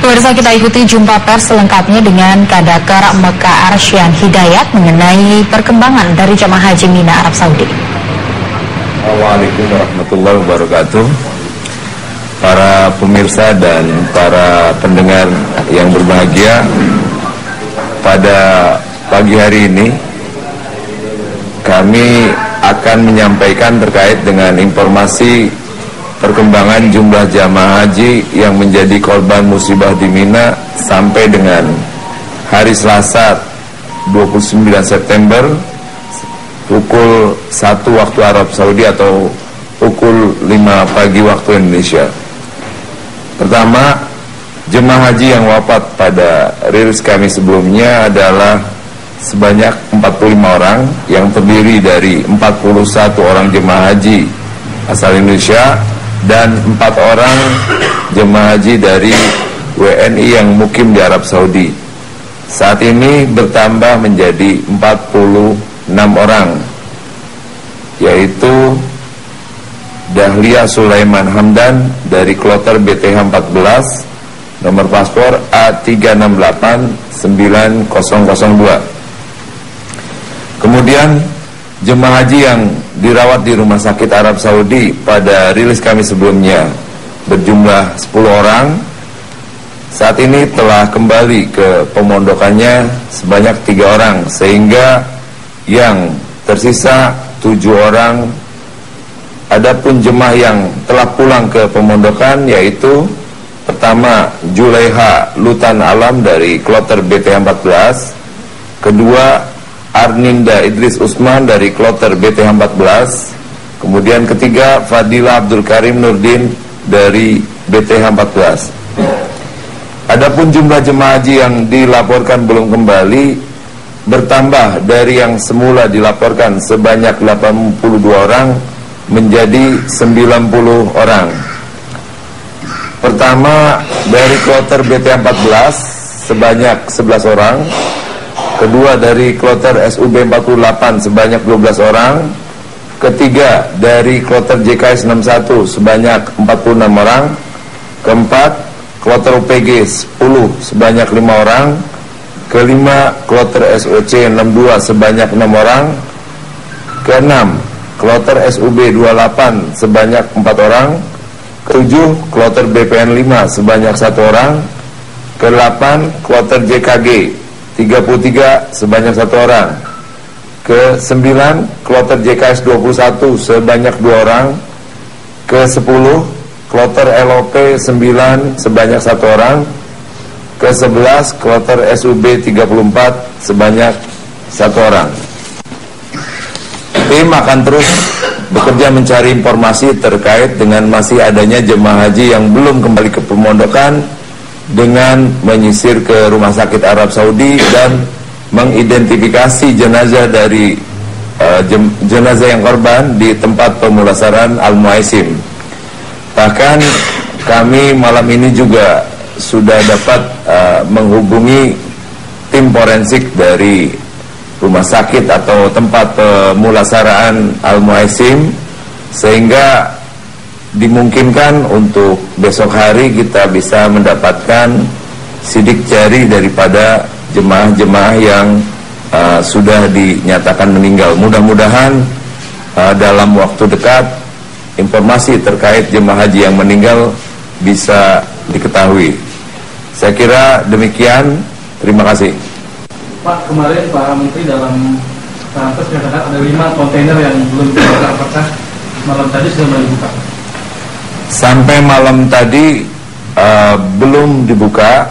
Pemirsa, kita ikuti jumpa pers selengkapnya dengan Kadaker Mekah Arsyan Hidayat mengenai perkembangan dari jemaah haji Mina Arab Saudi. Assalamualaikum warahmatullahi wabarakatuh. Para pemirsa dan para pendengar yang berbahagia, pada pagi hari ini kami akan menyampaikan terkait dengan informasi perkembangan jumlah jamaah haji yang menjadi korban musibah di Mina sampai dengan hari Selasa 29 September pukul 1 waktu Arab Saudi atau pukul 5 pagi waktu Indonesia. Pertama, jemaah haji yang wafat pada rilis kami sebelumnya adalah sebanyak 45 orang yang terdiri dari 41 orang jemaah haji asal Indonesia dan 4 orang jemaah haji dari WNI yang mukim di Arab Saudi. Saat ini bertambah menjadi 46 orang, yaitu Dahlia Sulaiman Hamdan dari kloter BTH 14, nomor paspor A3689002. Kemudian jemaah haji yang dirawat di rumah sakit Arab Saudi pada rilis kami sebelumnya berjumlah 10 orang. Saat ini telah kembali ke pemondokannya sebanyak 3 orang, sehingga yang tersisa 7 orang. Adapun jemaah yang telah pulang ke pemondokan yaitu pertama Julaiha Lutan Alam dari kloter BTH 14, kedua Arninda Idris Usman dari kloter BTH 14, kemudian ketiga Fadila Abdul Karim Nurdin dari BTH 14. Adapun jumlah jemaah haji yang dilaporkan belum kembali bertambah dari yang semula dilaporkan sebanyak 82 orang menjadi 90 orang. Pertama, dari kloter BTH 14 sebanyak 11 orang, kedua dari kloter SUB 48 sebanyak 12 orang, ketiga dari kloter JKS 61 sebanyak 46 orang, keempat kloter UPG 10 sebanyak 5 orang, kelima kloter SOC 62 sebanyak 6 orang, keenam kloter SUB 28 sebanyak 4 orang, ketujuh kloter BPN 5 sebanyak 1 orang, ke-8 kloter JKG 33 sebanyak 1 orang, ke-9 kloter JKS 21 sebanyak 2 orang, ke-10 kloter LOP 9 sebanyak 1 orang, ke-11 kloter SUB 34 sebanyak 1 orang. Tim akan terus bekerja mencari informasi terkait dengan masih adanya jemaah haji yang belum kembali ke pemondokan dengan menyisir ke rumah sakit Arab Saudi dan mengidentifikasi jenazah dari jenazah yang korban di tempat pemulasaran Al-Muaisim. Bahkan kami malam ini juga sudah dapat menghubungi tim forensik dari rumah sakit atau tempat pemulasaraan Al-Muaisim, sehingga dimungkinkan untuk besok hari kita bisa mendapatkan sidik jari daripada jemaah-jemaah yang sudah dinyatakan meninggal. Mudah-mudahan dalam waktu dekat informasi terkait jemaah haji yang meninggal bisa diketahui. Saya kira demikian. Terima kasih. Pak, kemarin Pak Menteri dalam Pers menyatakan ada 5 kontainer yang belum dibuka. Apakah malam tadi sudah mulai dibuka? Sampai malam tadi belum dibuka.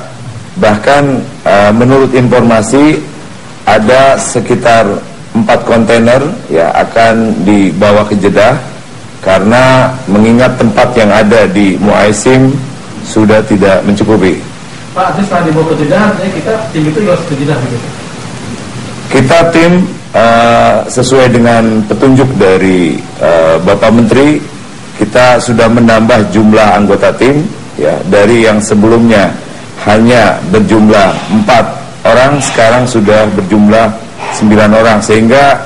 Bahkan menurut informasi ada sekitar 4 kontainer ya akan dibawa ke Jeddah, karena mengingat tempat yang ada di Muaisim sudah tidak mencukupi. Pak, artinya setelah dibawa ke Jeddah, artinya kita tim itu harus ke Jeddah begitu? Kita tim sesuai dengan petunjuk dari Bapak Menteri, kita sudah menambah jumlah anggota tim ya, dari yang sebelumnya hanya berjumlah 4 orang, sekarang sudah berjumlah 9 orang, sehingga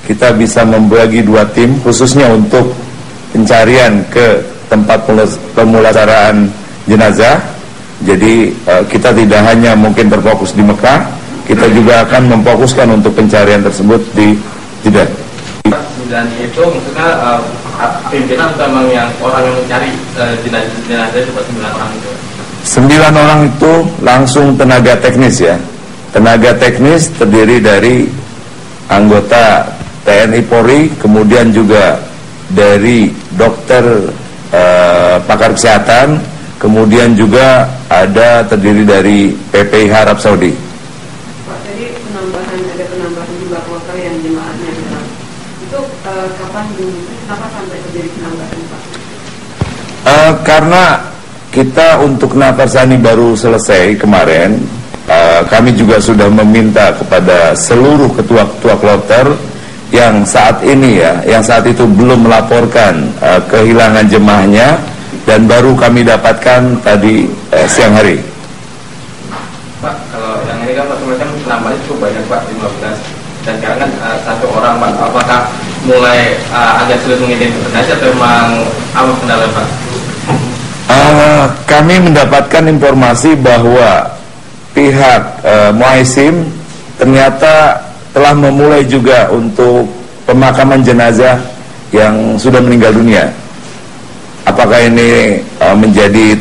kita bisa membagi 2 tim khususnya untuk pencarian ke tempat pemulasaraan jenazah, Jadi kita tidak hanya mungkin terfokus di Mekah, kita juga akan memfokuskan untuk pencarian tersebut di Jeddah. Dan itu maksudnya pimpinan atau memang yang orang yang mencari jenazah itu 9 orang itu? 9 orang itu langsung tenaga teknis ya. Tenaga teknis terdiri dari anggota TNI Polri, kemudian juga dari dokter pakar kesehatan, kemudian juga terdiri dari PPIH Arab Saudi. Pak, tadi ada penambahan jumlah kloter yang jemaahnya itu kapan kenapa sampai terjadi penambahan, Pak? Karena kita untuk Nafarsani baru selesai kemarin, kami juga sudah meminta kepada seluruh ketua-ketua kloter yang saat itu belum melaporkan kehilangan jemaahnya, dan baru kami dapatkan tadi siang hari. Pak, kalau yang ini kan macam-macam nambahnya cukup banyak Pak, 15. Dan sekarang kan 1 orang Pak, apakah mulai agak sulit mengidentifikasi atau memang apa kendala Pak? Kami mendapatkan informasi bahwa pihak Muaisim ternyata telah memulai juga untuk pemakaman jenazah yang sudah meninggal dunia. Apakah ini menjadi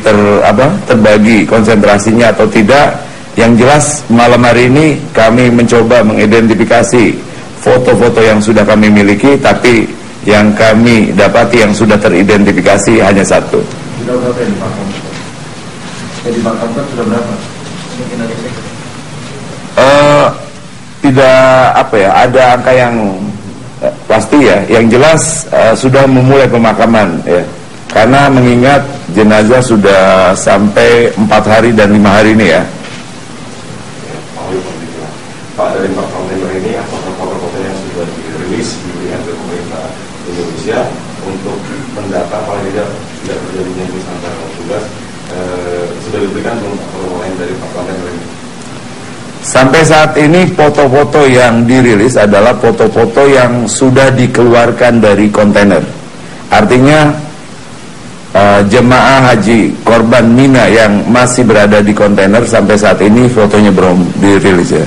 terbagi konsentrasinya atau tidak? Yang jelas malam hari ini kami mencoba mengidentifikasi foto-foto yang sudah kami miliki, tapi yang kami dapati yang sudah teridentifikasi hanya 1. Sudah berapa yang dimakamkan? Yang dimakamkan sudah berapa? Tidak ada angka yang pasti ya. Yang jelas sudah memulai pemakaman ya. Karena mengingat jenazah sudah sampai 4 hari dan 5 hari ini ya. Pak, dari 4 kontainer ini apakah foto-foto yang sudah dirilis diberikan ke pemerintah Indonesia untuk mendata paling tidak terjadinya antara tugas sudah diberikan belum foto lain dari 4 kontainer ini? Sampai saat ini foto-foto yang dirilis adalah foto-foto yang sudah dikeluarkan dari kontainer. Artinya jemaah haji korban Mina yang masih berada di kontainer sampai saat ini fotonya belum dirilis ya.